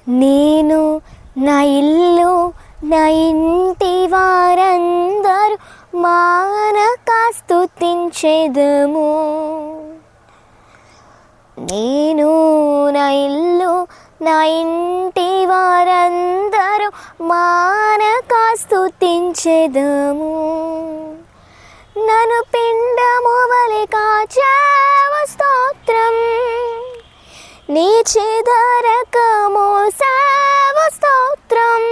నేను నా ఇల్లు నా ఇంటి వారందరూ మానక స్తుతించెదము. నేను నా ఇల్లు నా ఇంటి వారందరూ మానక స్తుతించెదము. నన్ను పిండము వలె కాచావు స్తోత్రం, నీ చెదరక మోసావు స్తోత్రం.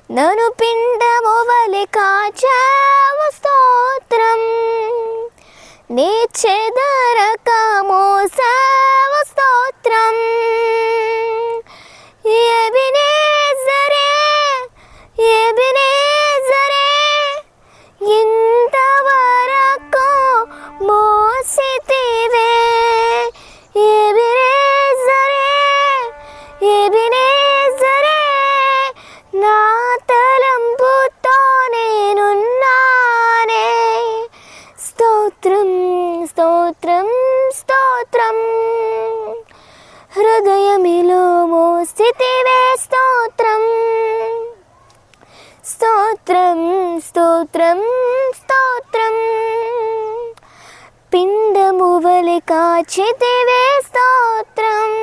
నన్ను పిండము వలె కాచావు స్తోత్రం, నీ చెదరక మోసావు స్తోత్రం. ఎబెనేజరే ఎబెనేజరే ఇంతవరకు మోసితివే. ఎబెనేజరే ఎబెనేజరే నా తలంపుతో నేనున్నానే. స్తోత్రం స్తోత్రం స్తోత్రం, హృదయమిలో మోసితివే స్తోత్రం. స్తోత్రం స్తోత్రం స్తోత్రం, పిండము వలె కాచితివే స్తోత్రం.